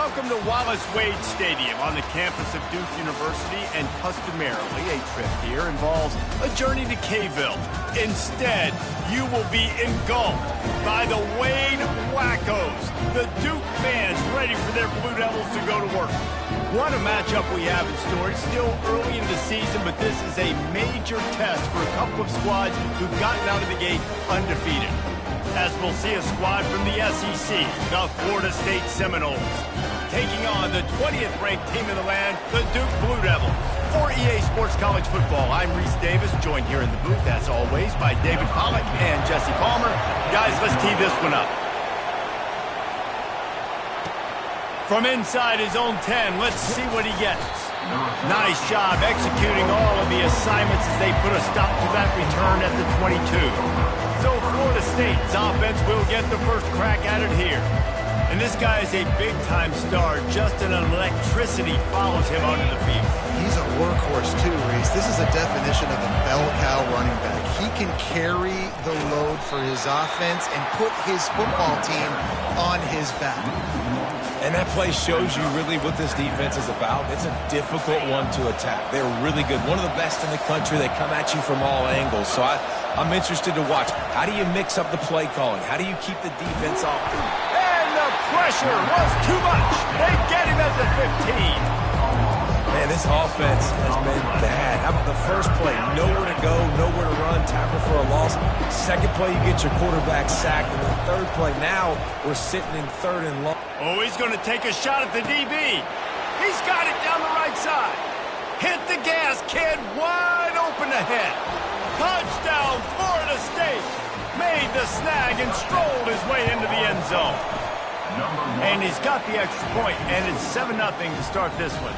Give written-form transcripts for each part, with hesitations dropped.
Welcome to Wallace Wade Stadium on the campus of Duke University, and customarily a trip here involves a journey to K-ville. Instead, you will be engulfed by the Wade Wackos, the Duke fans ready for their Blue Devils to go to work. What a matchup we have in store. It's still early in the season, but this is a major test for a couple of squads who've gotten out of the gate undefeated. As we'll see a squad from the SEC, the Florida State Seminoles, taking on the 20th ranked team in the land, the Duke Blue Devils. For EA Sports College Football, I'm Reese Davis, joined here in the booth, as always, by David Pollack and Jesse Palmer. Guys, let's tee this one up. From inside his own 10, let's see what he gets. Nice job executing all of the assignments as they put a stop to that return at the 22. So Florida State's offense will get the first crack at it here. And this guy is a big-time star. Just an electricity follows him onto the field. He's a workhorse too, Reese. This is a definition of a bell cow running back. He can carry the load for his offense and put his football team on his back. And that play shows you really what this defense is about. It's a difficult one to attack. They're really good. One of the best in the country. They come at you from all angles. So I'm interested to watch. How do you mix up the play calling? How do you keep the defense off? And the pressure was too much. They get him at the 15. Man, this offense has been bad. How about the first play? Nowhere to go, nowhere to run, tackle for a loss. Second play, you get your quarterback sacked. And the third play, now we're sitting in third and long. Oh, he's going to take a shot at the DB. He's got it down the right side. Hit the gas, kid. Wide open ahead. Touchdown, Florida State. Made the snag and strolled his way into the end zone. And he's got the extra point, and it's 7-0 to start this one.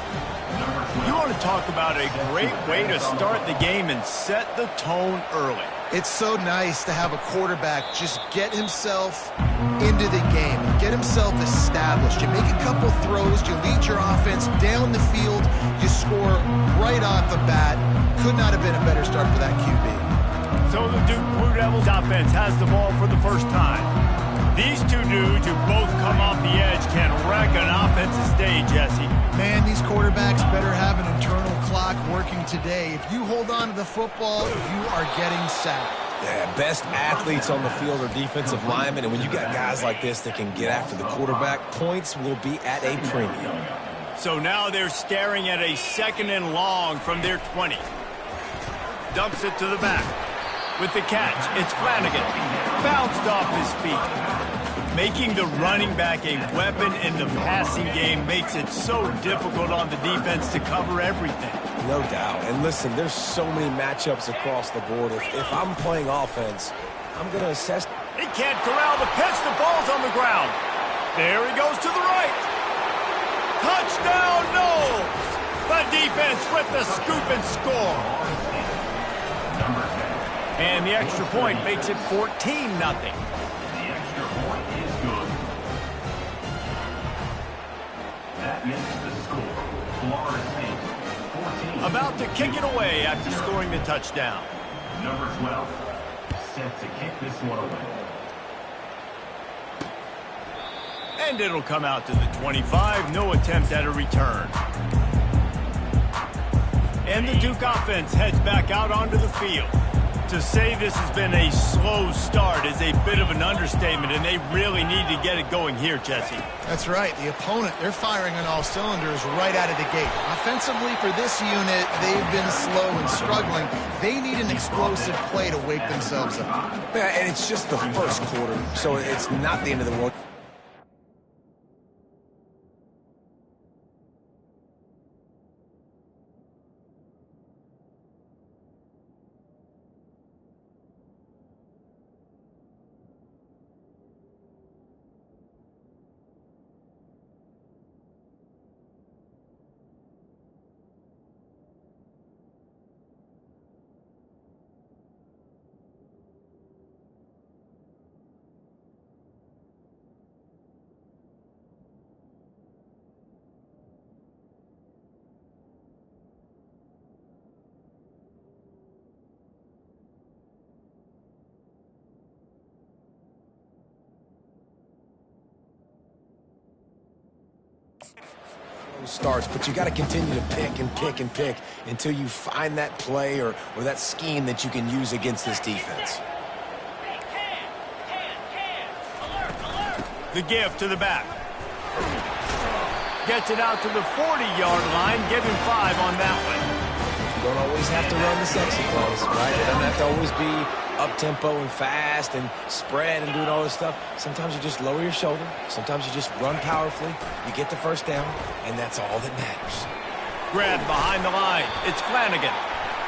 You want to talk about a great way to start the game and set the tone early. It's so nice to have a quarterback just get himself into the game, get himself established. You make a couple throws, you lead your offense down the field, you score right off the bat. Could not have been a better start for that QB. So the Duke Blue Devils offense has the ball for the first time. These two dudes who both come off the edge can wreck an offensive day, Jesse. Man, these quarterbacks better have an internal clock working today. If you hold on to the football, you are getting sacked. Yeah, best athletes on the field are defensive linemen, and when you got guys like this that can get after the quarterback, points will be at a premium. So now they're staring at a 2nd and long from their 20. Dumps it to the back. With the catch, it's Flanagan. Bounced off his feet. Making the running back a weapon in the passing game makes it so difficult on the defense to cover everything. No doubt. And listen, there's so many matchups across the board. If I'm playing offense, I'm going to assess. He can't corral the pitch. The ball's on the ground. There he goes to the right. Touchdown, Noles. The defense with the scoop and score. And the extra point makes it 14-0. About to kick it away after scoring the touchdown. Number 12, set to kick this one away. And it'll come out to the 25. No attempt at a return. And the Duke offense heads back out onto the field. To say this has been a slow start is a bit of an understatement, and they really need to get it going here, Jesse. That's right. The opponent, they're firing on all cylinders right out of the gate. Offensively, for this unit, they've been slow and struggling. They need an explosive play to wake themselves up. Yeah, and it's just the first quarter, so it's not the end of the world. starts, but you got to continue to pick and pick and pick until you find that play or that scheme that you can use against this defense. The give to the back. Gets it out to the 40-yard line. Give him 5 on that one. You don't always have to run the sexy plays, right? It doesn't have to always be up-tempo and fast and spread and doing all this stuff. Sometimes you just lower your shoulder. Sometimes you just run powerfully. You get the first down, and that's all that matters. Grab behind the line. It's Flanagan.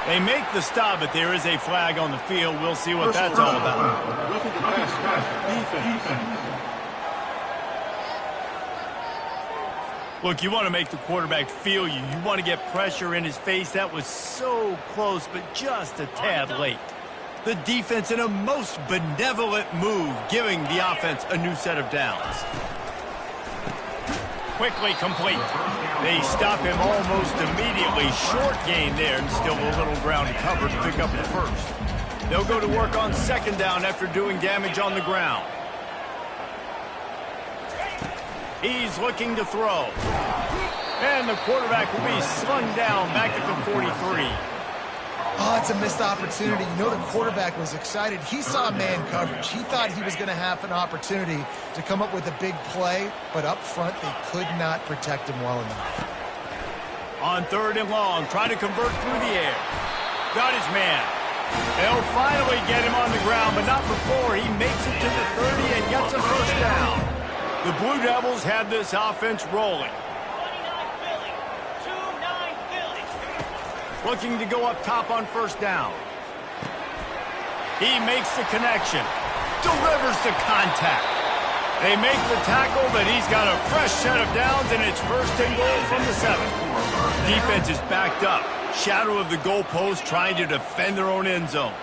They make the stop, but there is a flag on the field. We'll see what that's all about. Defense. Look, you want to make the quarterback feel you. You want to get pressure in his face. That was so close, but just a tad late. The defense in a most benevolent move, giving the offense a new set of downs. Quickly complete. They stop him almost immediately. Short gain there, and still a little ground to cover to pick up the first. They'll go to work on second down after doing damage on the ground. He's looking to throw. And the quarterback will be slung down back at the 43. Oh, it's a missed opportunity. You know the quarterback was excited. He saw man coverage. He thought he was going to have an opportunity to come up with a big play, but up front they could not protect him well enough. On 3rd and long, trying to convert through the air. Got his man. They'll finally get him on the ground, but not before he makes it to the 30 and gets a first down. The Blue Devils have this offense rolling. 29 Philly. 2-9 Philly. Looking to go up top on first down. He makes the connection. Delivers the contact. They make the tackle, but he's got a fresh set of downs, and it's 1st and goal from the 7. Defense is backed up. Shadow of the goalpost, trying to defend their own end zone.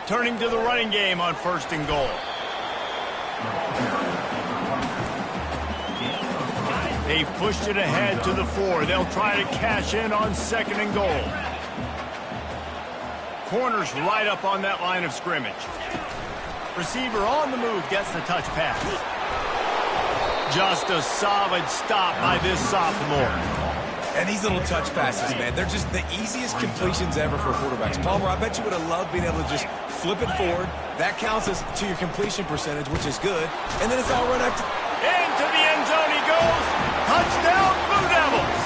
Turning to the running game on 1st and goal. They've pushed it ahead to the 4. They'll try to cash in on 2nd and goal. Corner's right up on that line of scrimmage. Receiver on the move gets the touch pass. Just a solid stop by this sophomore. And these little touch passes, man, they're just the easiest completions ever for quarterbacks. Palmer, I bet you would have loved being able to just flip it forward. That counts as to your completion percentage, which is good. And then it's all run after. Into the end zone he goes. Touchdown, Blue Devils.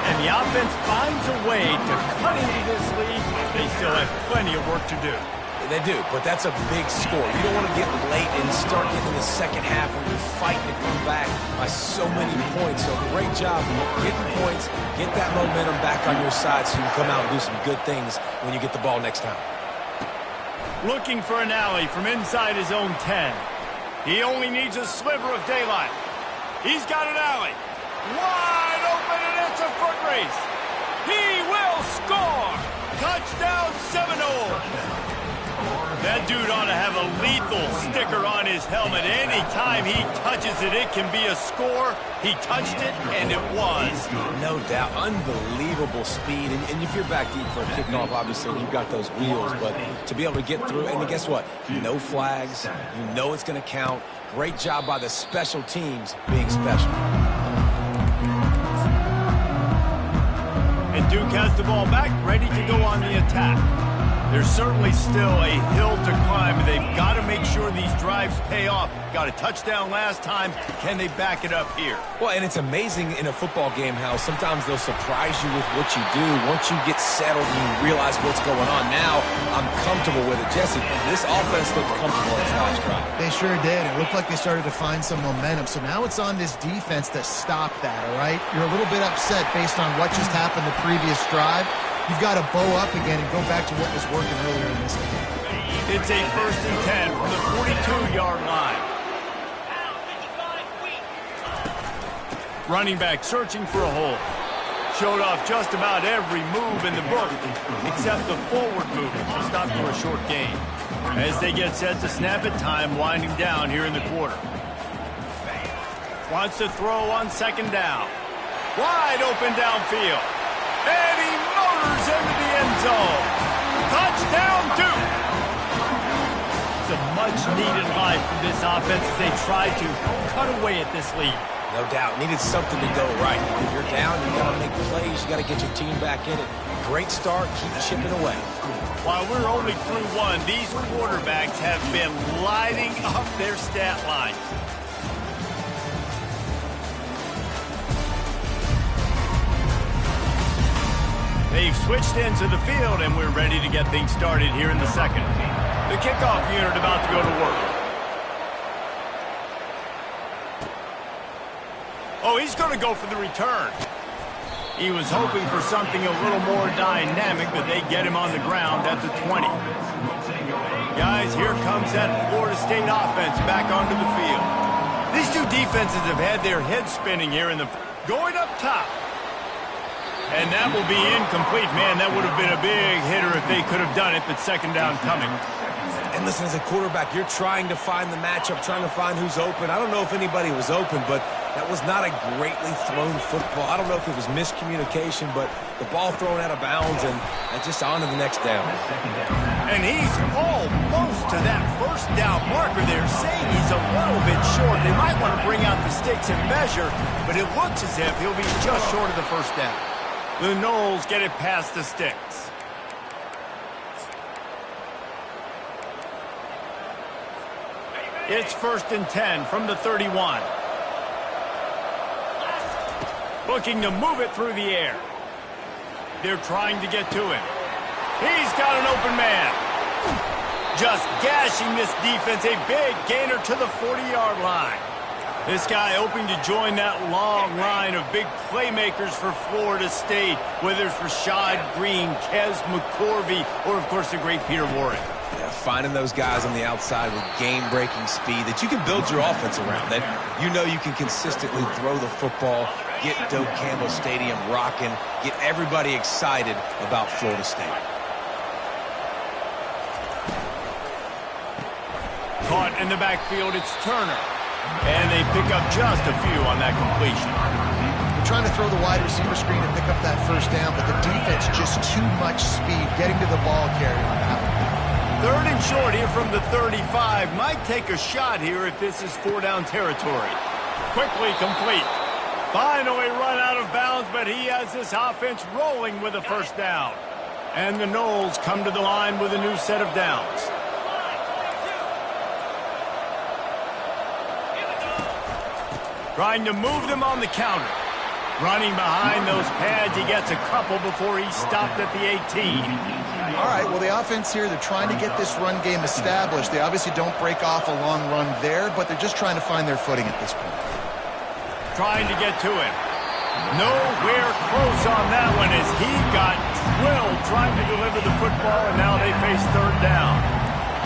And the offense finds a way to cut into this lead. They still have plenty of work to do. They do, but that's a big score. You don't want to get late and start getting the second half when you're fighting to come back by so many points. So great job getting points, get that momentum back on your side so you can come out and do some good things when you get the ball next time. Looking for an alley from inside his own 10. He only needs a sliver of daylight. He's got an alley. Wide open, and it's a foot race. He will score. Touchdown Seminole. That dude ought to have a lethal sticker on his helmet. Anytime he touches it, it can be a score. He touched it, and it was. No doubt. Unbelievable speed. And if you're back deep for a kickoff, obviously you've got those wheels. But to be able to get through, and guess what? No flags. You know it's going to count. Great job by the special teams being special. And Duke has the ball back, ready to go on the attack. There's certainly still a hill to climb, and they've got to make sure these drives pay off. Got a touchdown last time. Can they back it up here? Well, and it's amazing in a football game how sometimes they'll surprise you with what you do. Once you get settled and you realize what's going on, now I'm comfortable with it. Jesse, this offense looked comfortable in its last drive. They sure did. It looked like they started to find some momentum. So now it's on this defense to stop that, all right? You're a little bit upset based on what just happened the previous drive. You've got to bow up again and go back to what was working earlier in this game. It's a 1st and 10 from the 42-yard line. Running back searching for a hole. Showed off just about every move in the book except the forward movement to stop for a short gain. As they get set to snap it, time winding down here in the quarter. Wants to throw on 2nd down. Wide open downfield. And he motors into the end zone. Touchdown, Duke. It's a much-needed line from this offense as they try to cut away at this lead. No doubt. Needed something to go right. If you're down, you got to make plays. You got to get your team back in it. Great start. Keep chipping away. While we're only through one, these quarterbacks have been lighting up their stat lines. They've switched ends of the field, and we're ready to get things started here in the second. The kickoff unit about to go to work. Oh, he's going to go for the return. He was hoping for something a little more dynamic, but they get him on the ground at the 20. Guys, here comes that Florida State offense back onto the field. These two defenses have had their heads spinning here in the... Going up top. And that will be incomplete. Man, that would have been a big hitter if they could have done it, but second down coming. And listen, as a quarterback, you're trying to find the matchup, trying to find who's open. I don't know if anybody was open, but that was not a greatly thrown football. I don't know if it was miscommunication, but the ball thrown out of bounds and just on to the next down. And he's almost to that first down marker there, saying he's a little bit short. They might want to bring out the sticks and measure, but it looks as if he'll be just short of the first down. The Noles get it past the sticks. It's 1st and 10 from the 31. Looking to move it through the air. They're trying to get to him. He's got an open man. Just gashing this defense. A big gainer to the 40-yard line. This guy hoping to join that long line of big playmakers for Florida State, whether it's Rashad Green, Kez McCorvey, or, of course, the great Peter Warren. Yeah, finding those guys on the outside with game-breaking speed that you can build your offense around, that you know you can consistently throw the football, get Doak Campbell Stadium rocking, get everybody excited about Florida State. Caught in the backfield, it's Turner. And they pick up just a few on that completion. They're trying to throw the wide receiver screen and pick up that first down, but the defense just too much speed getting to the ball carrier on that one. 3rd and short here from the 35. Might take a shot here if this is 4-down territory. Quickly complete. Finally run out of bounds, but he has this offense rolling with a first down. And the Noles come to the line with a new set of downs. Trying to move them on the counter. Running behind those pads, he gets a couple before he's stopped at the 18. All right, well, the offense here, they're trying to get this run game established. They obviously don't break off a long run there, but they're just trying to find their footing at this point. Trying to get to him. Nowhere close on that one as he got drilled trying to deliver the football, and now they face 3rd down.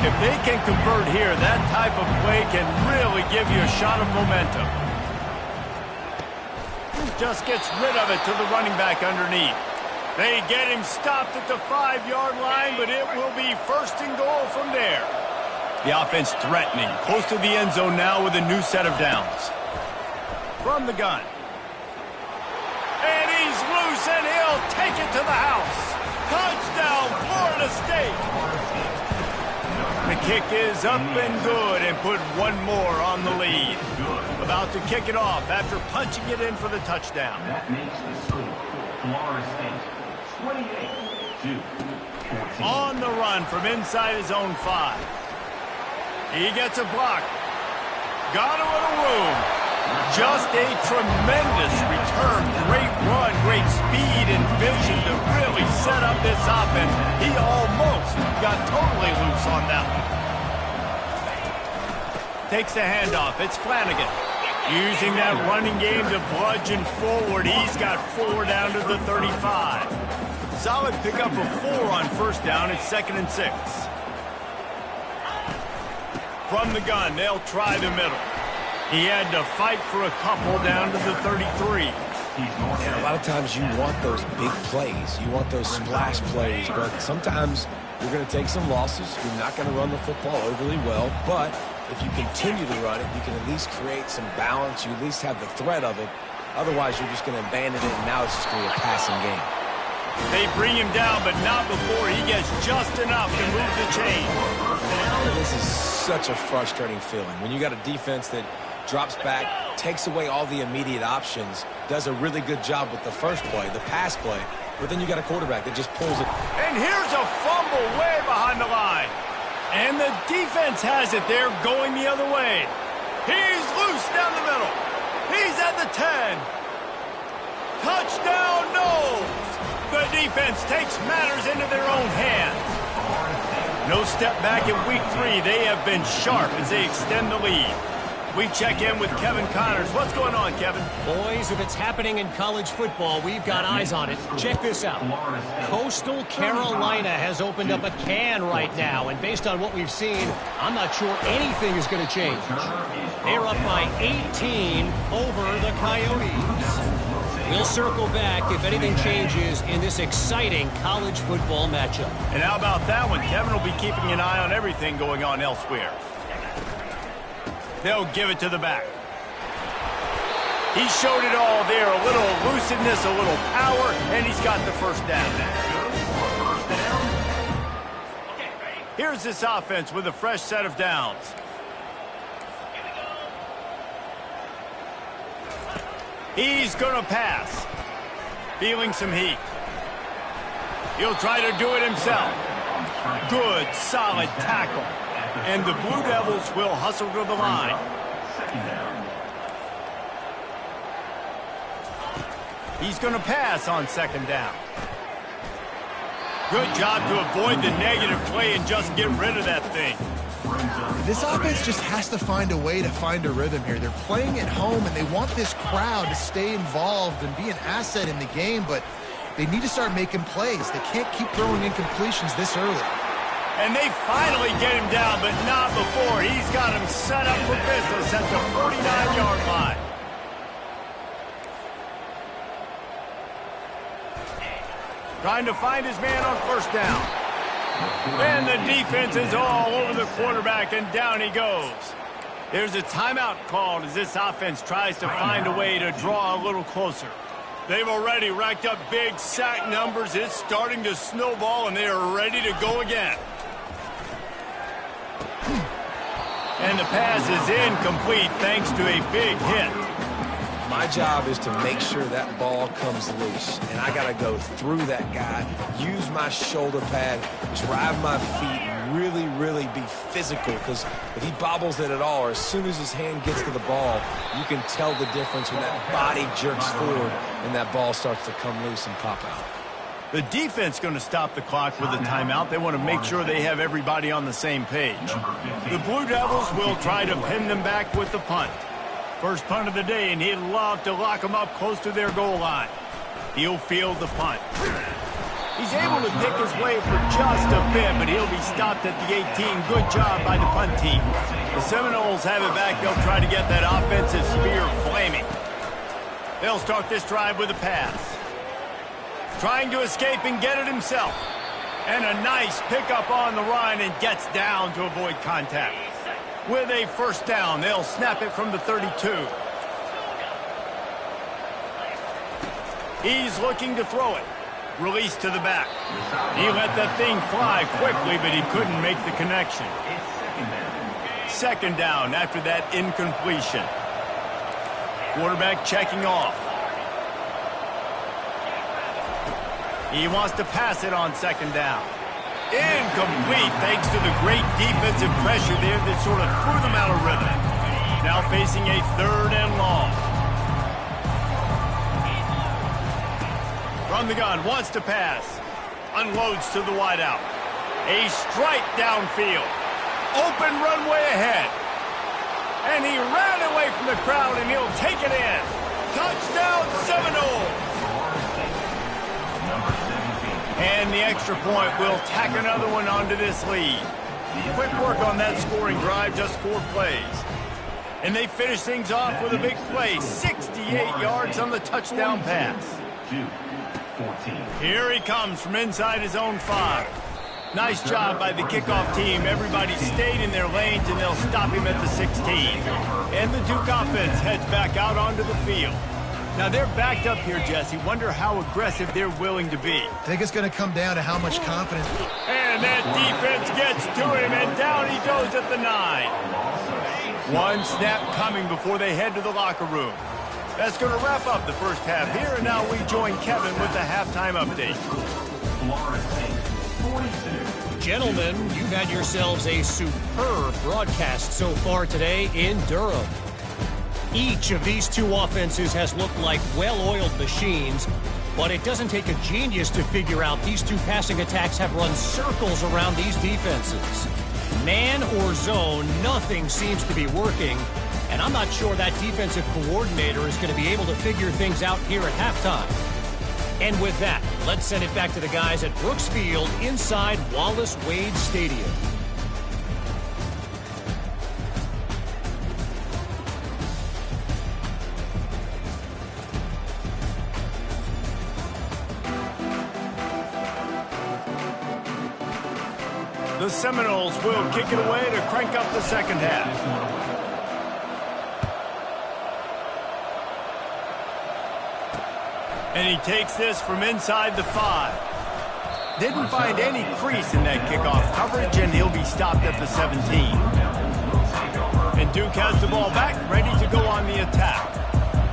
If they can convert here, that type of play can really give you a shot of momentum. Just gets rid of it to the running back underneath. They get him stopped at the 5-yard line, but it will be 1st and goal from there. The offense threatening, close to the end zone now with a new set of downs. From the gun. And he's loose, and he'll take it to the house. Touchdown, Florida State. The kick is up and good and put one more on the lead. About to kick it off after punching it in for the touchdown. That makes the score Florida State 28-14. On the run from inside his own 5. He gets a block. Got a little room. Just a tremendous return. Great run, great speed and vision to really set up this offense. He almost got totally loose on that one. Takes the handoff. It's Flanagan. Using that running game to bludgeon forward. He's got 4 down to the 35. Solid pickup of 4 on 1st down. It's 2nd and 6. From the gun, they'll try the middle. He had to fight for a couple down to the 33. Yeah, a lot of times you want those big plays. You want those splash plays, but sometimes you're going to take some losses. You're not going to run the football overly well, but if you continue to run it, you can at least create some balance. You at least have the threat of it. Otherwise, you're just going to abandon it, and now it's just going to be a passing game. They bring him down, but not before he gets just enough to move the chain. This is such a frustrating feeling when you got a defense that drops back, takes away all the immediate options, does a really good job with the first play, the pass play, but then you got a quarterback that just pulls it. And here's a fumble way behind the line. And the defense has it there going the other way. He's loose down the middle. He's at the 10. Touchdown, Noles. The defense takes matters into their own hands. No step back in week 3. They have been sharp as they extend the lead. We check in with Kevin Connors. What's going on, Kevin? Boys, if it's happening in college football, we've got eyes on it. Check this out. Coastal Carolina has opened up a can right now, and based on what we've seen, I'm not sure anything is going to change. They're up by 18 over the Coyotes. We'll circle back if anything changes in this exciting college football matchup. And how about that one? Kevin will be keeping an eye on everything going on elsewhere. They'll give it to the back. He showed it all there. A little elusiveness, a little power, and he's got the first down. Here's this offense with a fresh set of downs. He's going to pass. Feeling some heat. He'll try to do it himself. Good, solid tackle. And the Blue Devils will hustle to the line. He's going to pass on second down. Good job to avoid the negative play and just get rid of that thing. This offense just has to find a way to find a rhythm here. They're playing at home, and they want this crowd to stay involved and be an asset in the game, but they need to start making plays. They can't keep throwing incompletions this early. And they finally get him down, but not before. He's got him set up for business at the 49-yard line. Trying to find his man on first down. And the defense is all over the quarterback, and down he goes. There's a timeout called as this offense tries to find a way to draw a little closer. They've already racked up big sack numbers. It's starting to snowball, and they are ready to go again. And the pass is incomplete thanks to a big hit. My job is to make sure that ball comes loose, and I got to go through that guy, use my shoulder pad, drive my feet, really be physical, because if he bobbles it at all, or as soon as his hand gets to the ball, you can tell the difference when that body jerks forward and that ball starts to come loose and pop out. The defense going to stop the clock with a timeout. They want to make sure they have everybody on the same page. The Blue Devils will try to pin them back with the punt. First punt of the day, and he'd love to lock them up close to their goal line. He'll field the punt. He's able to pick his way for just a bit, but he'll be stopped at the 18. Good job by the punt team. The Seminoles have it back. They'll try to get that offensive spear flaming. They'll start this drive with a pass. Trying to escape and get it himself. And a nice pickup on the run, and gets down to avoid contact. With a first down, they'll snap it from the 32. He's looking to throw it. Release to the back. He let that thing fly quickly, but he couldn't make the connection. Second down after that incompletion. Quarterback checking off. He wants to pass it on second down. Incomplete thanks to the great defensive pressure there that sort of threw them out of rhythm. Now facing a third and long. From the gun, wants to pass. Unloads to the wideout. A strike downfield. Open runway ahead. And he ran away from the crowd, and he'll take it in. Touchdown Seminoles. And the extra point will tack another one onto this lead. Quick work on that scoring drive, just 4 plays. And they finish things off with a big play, 68 yards on the touchdown pass. Here he comes from inside his own 5. Nice job by the kickoff team. Everybody stayed in their lanes, and they'll stop him at the 16. And the Duke offense heads back out onto the field. Now, they're backed up here, Jesse. Wonder how aggressive they're willing to be. I think it's going to come down to how much confidence. And that defense gets to him, and down he goes at the 9. One snap coming before they head to the locker room. That's going to wrap up the first half here, and now we join Kevin with the halftime update. Gentlemen, you've had yourselves a superb broadcast so far today in Durham. Each of these two offenses has looked like well-oiled machines, but it doesn't take a genius to figure out these two passing attacks have run circles around these defenses. Man or zone, nothing seems to be working, and I'm not sure that defensive coordinator is going to be able to figure things out here at halftime. And with that, let's send it back to the guys at Brooks Field inside Wallace Wade Stadium. The Seminoles will kick it away to crank up the second half. And he takes this from inside the 5. Didn't find any crease in that kickoff coverage, and he'll be stopped at the 17. And Duke has the ball back, ready to go on the attack.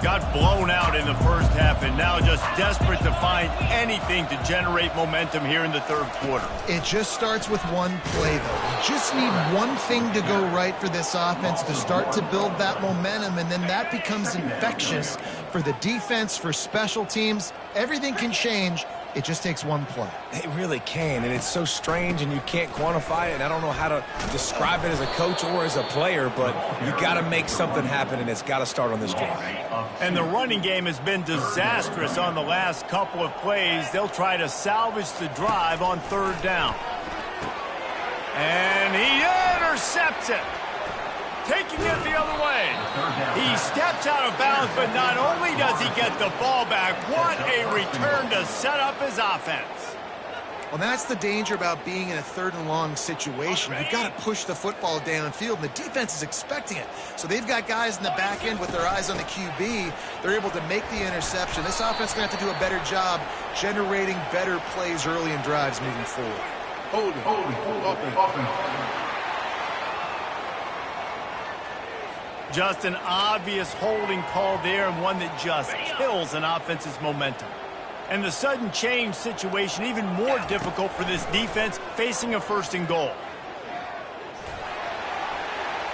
Got blown out in the first half and now just desperate to find anything to generate momentum here in the third quarter. It just starts with one play, though. You just need one thing to go right for this offense to start to build that momentum, and then that becomes infectious for the defense, for special teams. Everything can change. It just takes one play. It really can, and it's so strange, and you can't quantify it, and I don't know how to describe it as a coach or as a player, but you got to make something happen, and it's got to start on this drive. And the running game has been disastrous on the last couple of plays. They'll try to salvage the drive on third down. And he intercepts it. Taking it the other way. He steps out of bounds, but not only does he get the ball back, what a return to set up his offense. Well, that's the danger about being in a third and long situation. You've got to push the football downfield, and the defense is expecting it. So they've got guys in the back end with their eyes on the QB. They're able to make the interception. This offense is going to have to do a better job generating better plays early in drives moving forward. Hold it. Just an obvious holding call there, and one that just kills an offense's momentum. And the sudden change situation even more difficult for this defense facing a first and goal.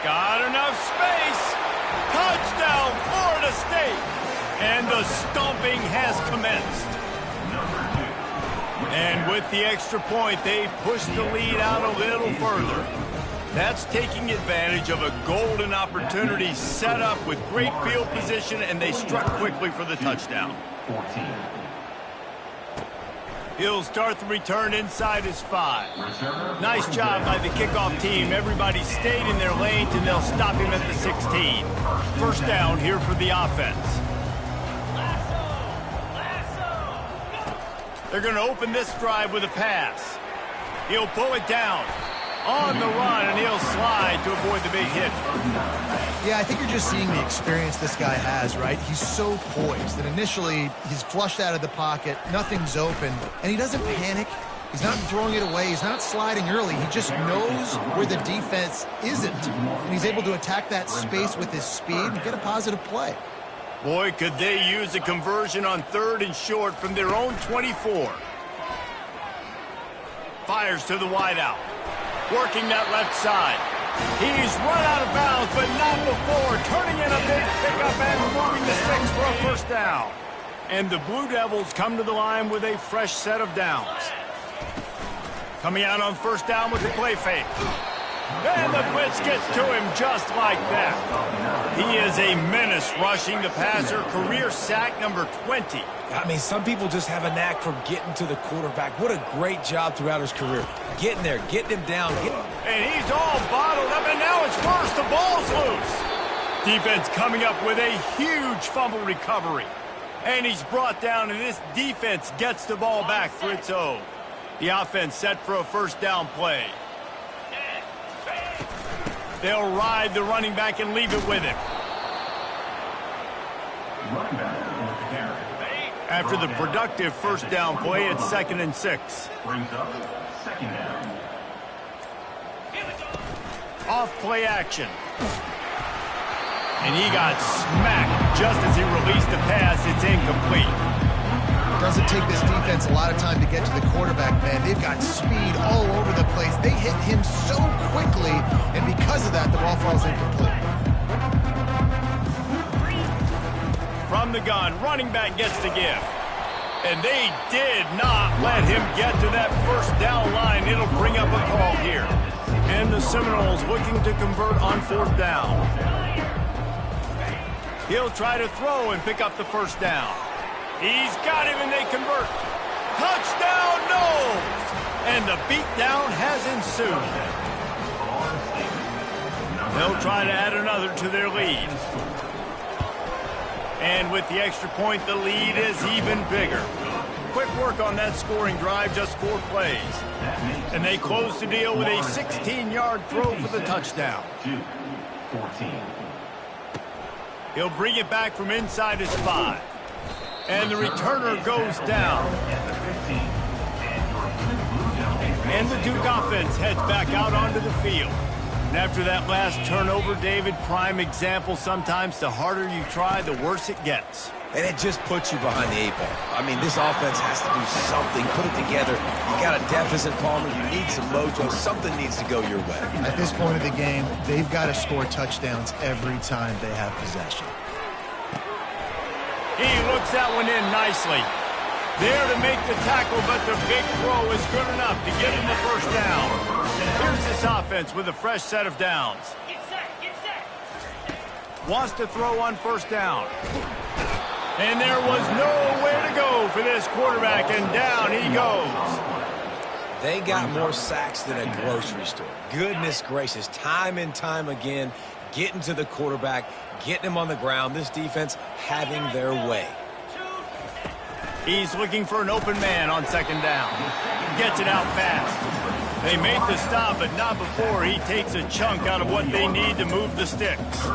Got enough space. Touchdown, Florida State. And the stomping has commenced. And with the extra point, they push the lead out a little further. That's taking advantage of a golden opportunity set up with great field position, and they struck quickly for the touchdown. He'll start the return inside his 5. Nice job by the kickoff team. Everybody stayed in their lanes, and they'll stop him at the 16. First down here for the offense. They're going to open this drive with a pass. He'll pull it down. On the run, and he'll slide to avoid the big hit. Yeah, I think you're just seeing the experience this guy has, right? He's so poised that initially he's flushed out of the pocket, nothing's open, and he doesn't panic. He's not throwing it away. He's not sliding early. He just knows where the defense isn't, and he's able to attack that space with his speed and get a positive play. Boy, could they use a conversion on third and short from their own 24. Fires to the wideout. Working that left side. He's run out of bounds, but not before. Turning in a big pickup and moving the sticks for a first down. And the Blue Devils come to the line with a fresh set of downs. Coming out on first down with the play fake. And the blitz gets to him just like that. He is a menace rushing the passer. Career sack number 20. I mean, some people just have a knack for getting to the quarterback. What a great job throughout his career. Getting there, getting him down. And he's all bottled up, and now it's first. The ball's loose. Defense coming up with a huge fumble recovery. And he's brought down, and this defense gets the ball back for its own. The offense set for a first down play. They'll ride the running back and leave it with him. After the productive first down play, it's 2nd and 6. Brings up second down. Off play action. And he got smacked just as he released the pass. It's incomplete. Doesn't take this defense a lot of time to get to the quarterback, man. They've got speed all over the place. They hit him so quickly, and because of that, the ball falls incomplete. From the gun, running back gets the give. And they did not let him get to that first down line. It'll bring up a call here. And the Seminoles looking to convert on 4th down. He'll try to throw and pick up the first down. He's got him and they convert. Touchdown, Noles! And the beatdown has ensued. They'll try to add another to their lead. And with the extra point, the lead is even bigger. Quick work on that scoring drive, just 4 plays. And they close the deal with a 16-yard throw for the touchdown. 14. He'll bring it back from inside his 5. And the returner goes down. And the Duke offense heads back out onto the field. And after that last turnover, David, prime example, sometimes the harder you try, the worse it gets. And it just puts you behind the 8 ball. I mean, this offense has to do something, put it together. You got a deficit, Palmer. You need some mojo. Something needs to go your way. At this point of the game, they've got to score touchdowns every time they have possession. He looks that one in nicely. There to make the tackle, but the big throw is good enough to give him the first down. Here's this offense with a fresh set of downs. Get set, get set. Wants to throw on 1st down. And there was nowhere to go for this quarterback, and down he goes. They got more sacks than a grocery store. Goodness gracious, time and time again, getting to the quarterback, getting him on the ground. This defense having their way. He's looking for an open man on 2nd down. Gets it out fast. They made the stop, but not before he takes a chunk out of what they need to move the sticks.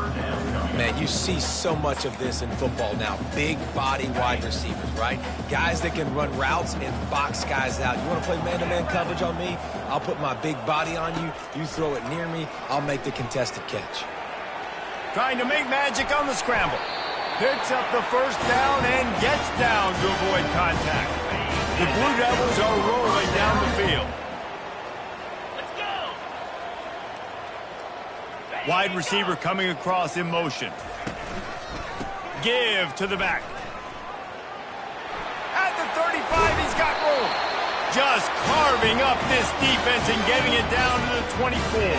Man, you see so much of this in football now. Big body wide receivers, right? Guys that can run routes and box guys out. You want to play man-to-man coverage on me? I'll put my big body on you. You throw it near me, I'll make the contested catch. Trying to make magic on the scramble. Picks up the first down and gets down to avoid contact. The Blue Devils are rolling down the field. Let's go. Wide receiver coming across in motion. Give to the back. At the 35, he's got room. Just carving up this defense and getting it down to the 24.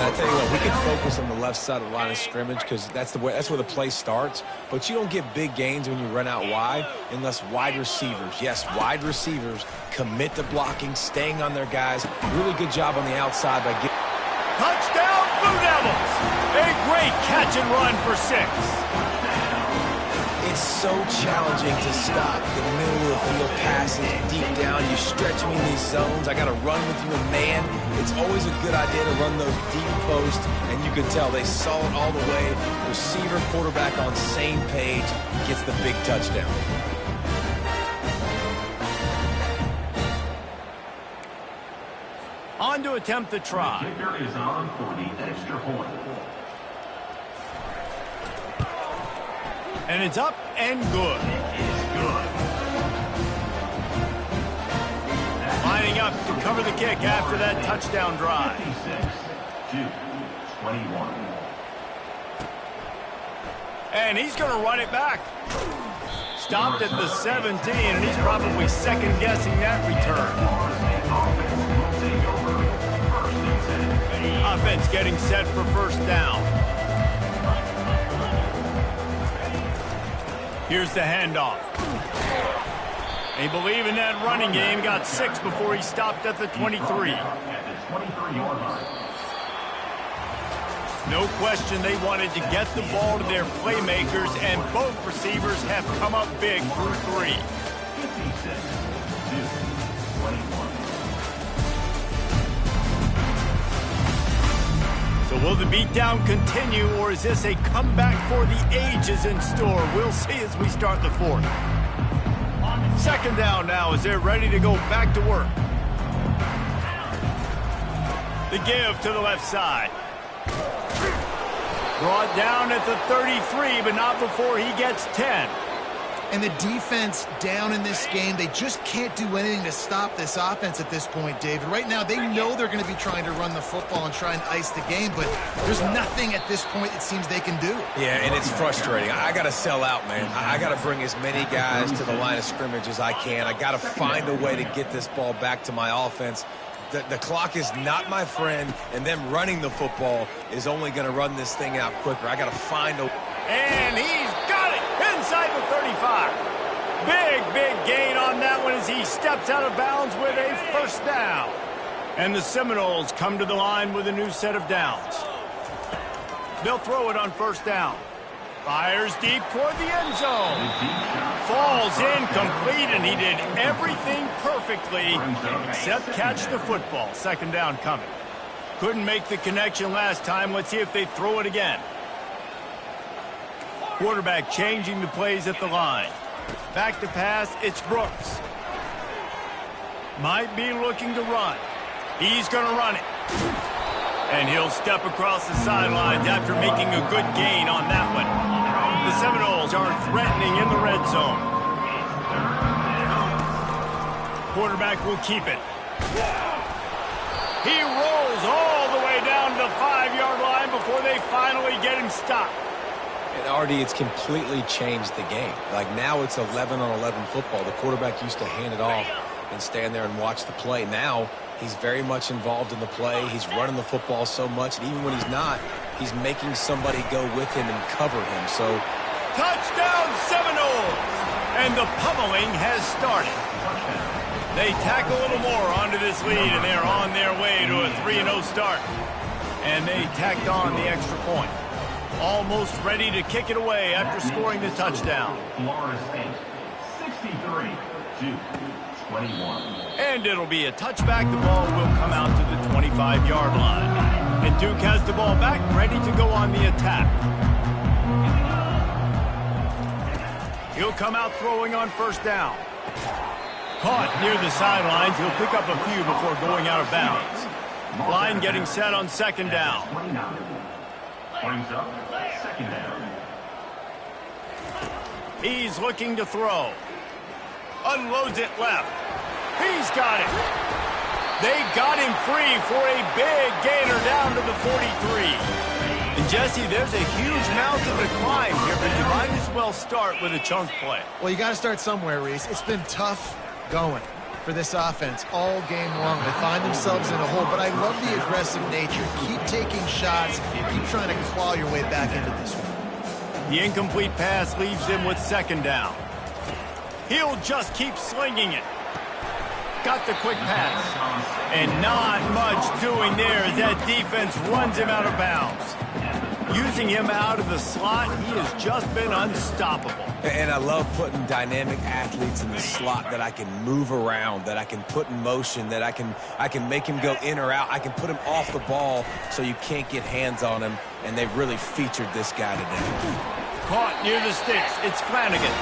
I tell you what, we can focus on the left side of the line of scrimmage because that's where the play starts. But you don't get big gains when you run out wide unless wide receivers, yes, wide receivers, commit to blocking, staying on their guys. Really good job on the outside by getting. Touchdown, Blue Devils! A great catch and run for 6. It's so challenging to stop the middle of the field passes deep down. You stretch me in these zones. I got to run with you in man. It's always a good idea to run those deep posts, and you can tell they saw it all the way. Receiver, quarterback on same page, gets the big touchdown. On to attempt the try. The kicker is on for the extra point. And it's up and good. Lining up to cover the kick after that touchdown drive. 21. And he's going to run it back. Stopped at the 17, and he's probably second-guessing that return. Offense getting set for 1st down. Here's the handoff. They believe in that running game. Got 6 before he stopped at the 23. No question they wanted to get the ball to their playmakers, and both receivers have come up big through 3. So will the beatdown continue, or is this a comeback for the ages in store? We'll see as we start the 4th. 2nd down now as they're ready to go back to work. The give to the left side. Brought down at the 33, but not before he gets 10. And the defense down in this game, they just can't do anything to stop this offense at this point, David. Right now, they know they're going to be trying to run the football and try and ice the game, but there's nothing at this point it seems they can do. Yeah, and it's frustrating. I got to sell out, man. I got to bring as many guys to the line of scrimmage as I can. I got to find a way to get this ball back to my offense. The clock is not my friend, and them running the football is only going to run this thing out quicker. I got to find a... And he's got it inside the 35. Big gain on that one as he steps out of bounds with a first down. And the Seminoles come to the line with a new set of downs. They'll throw it on first down. Fires deep toward the end zone. Falls incomplete, and he did everything perfectly except catch the football. Second down coming. Couldn't make the connection last time. Let's see if they throw it again. Quarterback changing the plays at the line. Back to pass, it's Brooks. Might be looking to run. He's going to run it. And he'll step across the sidelines after making a good gain on that one. The Seminoles are threatening in the red zone. Quarterback will keep it. He rolls all the way down to the 5-yard line before they finally get him stopped. And Artie, it's completely changed the game. Like now it's 11-on-11 football. The quarterback used to hand it off and stand there and watch the play. Now he's very much involved in the play. He's running the football so much, and even when he's not, he's making somebody go with him and cover him. So, touchdown Seminoles! And the pummeling has started. They tack a little more onto this lead, and they're on their way to a 3-0 start. And they tacked on the extra point. Almost ready to kick it away after scoring the touchdown. Florida State, 63-21. And it'll be a touchback. The ball will come out to the 25-yard line. And Duke has the ball back, ready to go on the attack. He'll come out throwing on first down. Caught near the sidelines. He'll pick up a few before going out of bounds. Line getting set on second down. Brings up second down. He's looking to throw. Unloads it left. He's got it. They got him free for a big gainer down to the 43. And Jesse, there's a huge mountain to climb here, but you might as well start with a chunk play. Well, you got to start somewhere, Reese. It's been tough going for this offense all game long. They find themselves in a hole, but I love the aggressive nature. Keep taking shots. Keep trying to claw your way back into this one. The incomplete pass leaves him with second down. He'll just keep slinging it. Got the quick pass. And not much doing there as that defense runs him out of bounds. Using him out of the slot, he has just been unstoppable. And I love putting dynamic athletes in the slot that I can move around, that I can put in motion, that I can make him go in or out. I can put him off the ball so you can't get hands on him, and they've really featured this guy today. Caught near the sticks. It's Flanagan.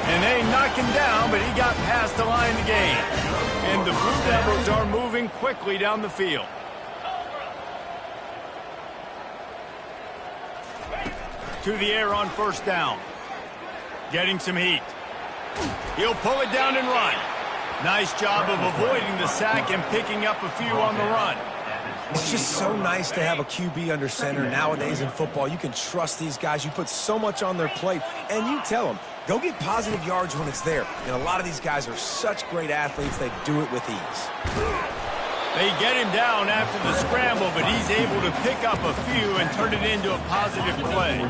And they knock him down, but he got past the line to gain. And the Blue Devils are moving quickly down the field. To the air on first down. Getting some heat. He'll pull it down and run. Nice job of avoiding the sack and picking up a few on the run. It's just so nice to have a QB under center nowadays in football. You can trust these guys. You put so much on their plate, and you tell them, go get positive yards when it's there. And a lot of these guys are such great athletes, they do it with ease. They get him down after the scramble, but he's able to pick up a few and turn it into a positive play.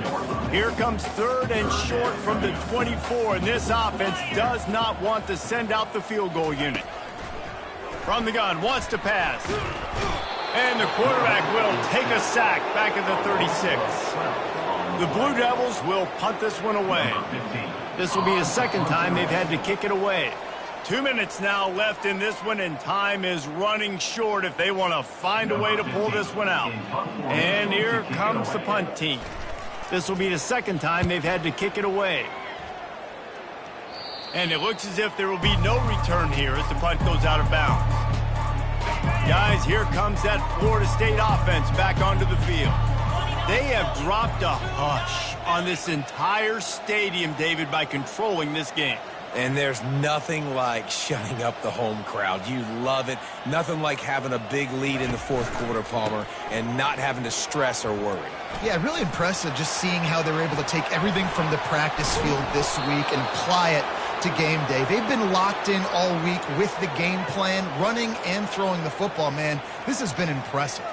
Here comes third and short from the 24, and this offense does not want to send out the field goal unit. From the gun, wants to pass. And the quarterback will take a sack back at the 36. The Blue Devils will punt this one away. This will be the second time they've had to kick it away. 2 minutes now left in this one, and time is running short if they want to find a way to pull this one out. And here comes the punt team. This will be the second time they've had to kick it away. And it looks as if there will be no return here as the punt goes out of bounds. Guys, here comes that Florida State offense back onto the field. They have dropped a hush on this entire stadium, David, by controlling this game. And there's nothing like shutting up the home crowd. You love it. Nothing like having a big lead in the fourth quarter, Palmer, and not having to stress or worry. Yeah, really impressive just seeing how they were able to take everything from the practice field this week and apply it to game day. They've been locked in all week with the game plan, running and throwing the football, man. This has been impressive.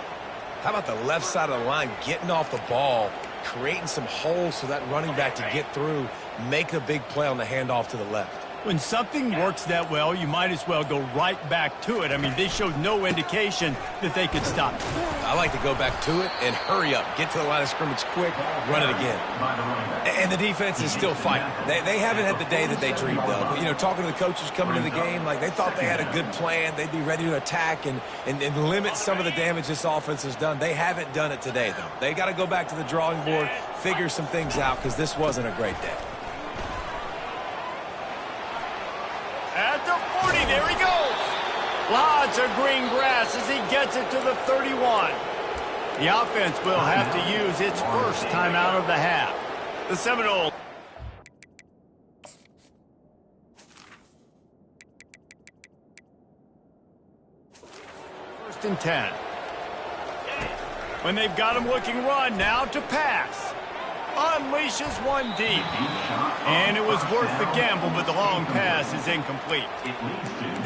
How about the left side of the line getting off the ball, creating some holes for that running back to get through, make a big play on the handoff to the left. When something works that well, you might as well go right back to it. I mean, they showed no indication that they could stop it. I like to go back to it and hurry up. Get to the line of scrimmage quick, run it again. And the defense is still fighting. They haven't had the day that they dreamed of. But, you know, talking to the coaches coming to the game, like they thought they had a good plan. They'd be ready to attack and limit some of the damage this offense has done. They haven't done it today, though. They got to go back to the drawing board, figure some things out, because this wasn't a great day. At the 40, there he goes. Lots of green grass as he gets it to the 31. The offense will have to use its first timeout of the half. The Seminoles. First and 10. When they've got him looking run, now to pass. Unleashes one deep. And it was worth the gamble, but the long pass is incomplete.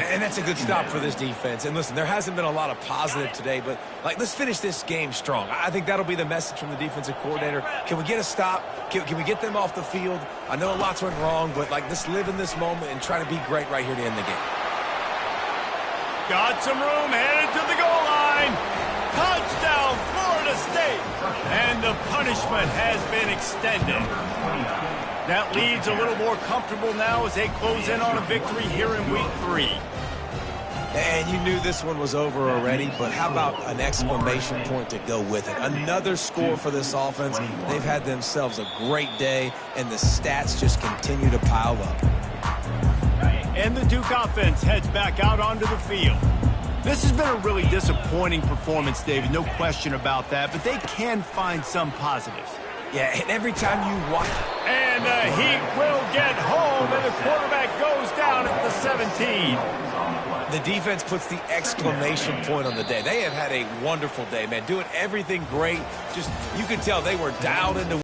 And that's a good stop for this defense. And listen, there hasn't been a lot of positive today, but let's finish this game strong. I think that'll be the message from the defensive coordinator. Can we get a stop? Can we get them off the field? I know lots went wrong, but let's live in this moment and try to be great right here to end the game. Got some room, headed to the goal line. Touchdown, Florida State. And the punishment has been extended. That lead's a little more comfortable now as they close in on a victory here in week 3. And you knew this one was over already, but how about an exclamation point to go with it? Another score for this offense. They've had themselves a great day, and the stats just continue to pile up. And the Duke offense heads back out onto the field. This has been a really disappointing performance, David, no question about that, but they can find some positives. Yeah, and every time you watch... And the Heat will get home, and the quarterback goes down at the 17. The defense puts the exclamation point on the day. They have had a wonderful day, man, doing everything great. Just, you can tell they were dialed into